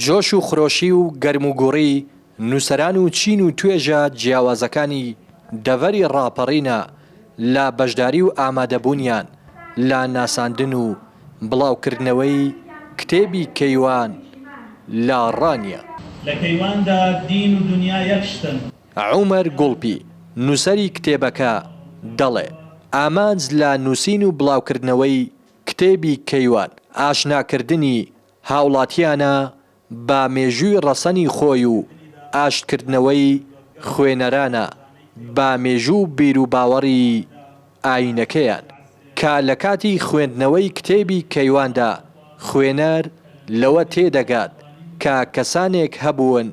جۆش و خڕۆشی و گەرموگوڕی نووسەران و چین و توێژە جیاوازەکانی دەڤەری ڕاپەڕینە لە بەشداری و ئامادەبوونیان لە ناساندن و بڵاوکردنەوەی کتێبی کەیوان لە ڕانیە. لە کەیواندا دین و دنیا یەکشتن. عومەر گوڵپی نووسەری کتێبەکە دەڵێ ئامانج لە نووسین و بڵاوکردنەوەی کتێبی کەیوان ئاشناکردنی هاوڵاتیانە بە مێژووی ڕەسەنی خۆی و ئاشتکردنەوەی خوێنەرانە بە مێژوو بیر و باوەڕی ئاینەکەیان کە لە کاتی خوێندنەوەی کتێبی کەیواندا خوێنەر لەوە تێدەگات کە کەسانێک هەبوون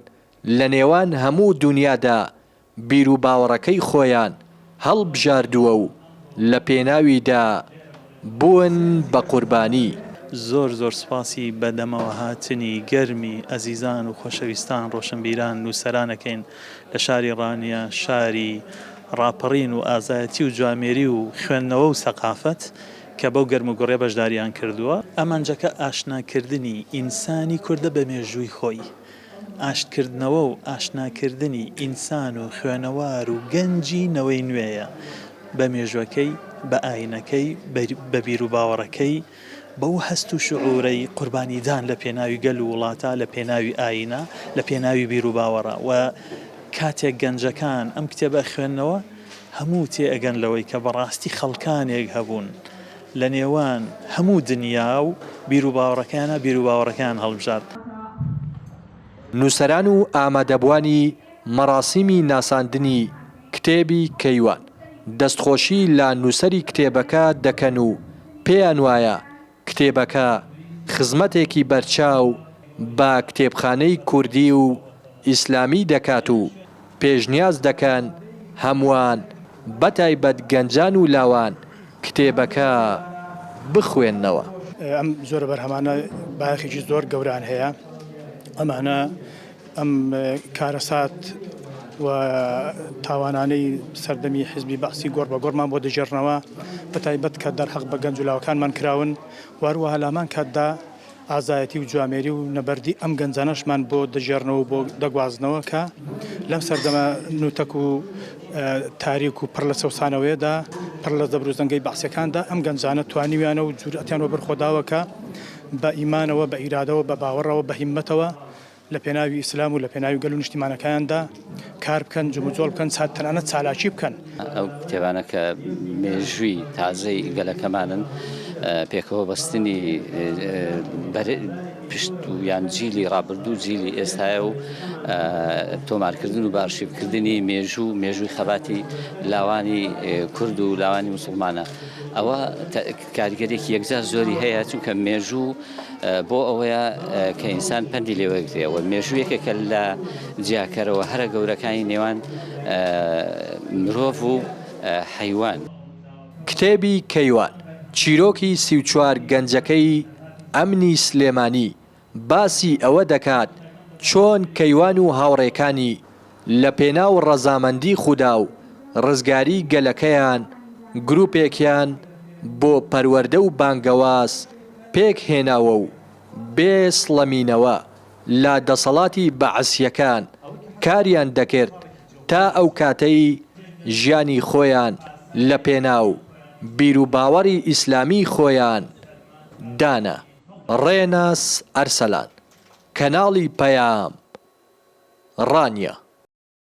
لە نێوان هەموو دنیادا بیر و باوەڕەکەی خۆیان هەڵبژاردووە و لە پێناویدا بوون بە قوربانی. زۆر سپاسی بەدەمەوە هاتنی گەرمی ئەزیزان و خۆشەویستان ڕۆشنبیران نووسەرانەکەین لە شاری ڕانیە، شاری ڕاپەڕین و ئازایەتی و جوامێری و خوێندنەوە و سەقافەت کە بەو گەرموگوڕێ بەشداریان کردووە. ئەمانجەکە ئاشناکردنی ئینسانی کوردە بە مێژووی خۆی، ئاشتکردنەوە و ئاشناکردنی ئینسان و خوێنەوار و گەنجی نەوەی نوێیە بە مێژوەکەی، بە ئاینەکەی، بە بیر و باوەڕەکەی، بەو هەست و شعورەی قوربانیدان لە پێناوی گەل و وڵاتە، لە پێناوی ئاینە، لە پێناوی بیر و باوەڕە. و کاتێک گەنجەکان ئەم کتێبە خوێندنەوە هەموو تێئەگەن لەوەی کە بەڕاستی خەڵکانێک هەبوون لە نێوان هەموو دنیا و بیر و باوەڕەکانە بیر و باوەڕەکان هەڵبژارد. نووسەران و ئامادەبوانی مەراسیمی ناساندنی کتێبی کەیوان دەستخۆشی لە نووسەری کتێبەکە دەکەن و پێیان وایە کتێبەکە خزمەتێکی بەرچاو بە کتێبخانەی کوردی و ئیسلامی دەکات و پێشنیاز دەکەن هەمووان بەتایبەت گەنجان و لاوان کتێبەکە بخوێننەوە. ئەم زۆر بەرهەمانە باەخێکی زۆر گەوران هەیە. ئەمانە ئەم کارەسات و تاوانانەی سەردەمی حزبی بەعسی گۆڕ بە گۆڕمان بۆ دەژێڕنەوە بەتایبەت کە دەرحەق بە گەنج و لاوەکانمان کراون، واروەها لامان کاتدا ئازایەتی و جوامێری و نەبەردی ئەم گەنجانەشمان بۆ دەژێڕنەوە بۆ دەگوازنەوە کە لەم سەردەمە نوتەک و تاریک و پڕ لە سەوسانەوەیەدا پڕ لە دەبروزەنگەی بەعسیەکاندا ئەم گەنجانە توانیویانە و جورئەتیان وە بەرخۆداوە کە بە ئیمانەوە، بە ئیرادەوە، بە باوەڕەوە، بە هیممەتەوە لە پێناوی ئیسلام و لە پێناوی گەل و نیشتیمانەکاندا کار بکەن، جموجۆڵ بکەن، تەنانەت چالاکی بکەن. ئەو کتێبانە کە مێژووی تازەی گەلەکەمانن پێکەوە بەستنی پشت و یان جیلی ڕابردوو جیلی ئێستایە و تۆمارکردن و بارشیبکردنی مێژووی خەباتی لاوانی کورد و لاوانی موسڵمانە. ئەوە کاریگەرێکی یەکجار زۆری هەیە چونکە مێژوو بۆ ئەوەیە کە ئینسان پەندی لێوەگرێەوە. مێژوویەکە لە جیاکەرەوە هەرە گەورەکانی نێوان مرۆڤ و حەیوان. کتێبی کەیوان چیرۆکی 34 گەنجەکەی ئەمنی سلێمانی باسی ئەوە دەکات چۆن کەیوان و هاوڕێکانی لە پێناو ڕەزامەندی خودا و ڕزگاری گەلەکەیان گروپێکیان بۆ پەروەردە و بانگەواز پێک هێناوە و بێ سڵەمینەوە لە دەسەڵاتی بەعسیەکان کاریان دەکرد تا ئەو کاتەی ژیانی خۆیان لە پێناو بیر و باوەڕی ئیسلامی خۆیان دانا. ڕێناس ئەرسەلان، کەناڵی پەیام، ڕانیە.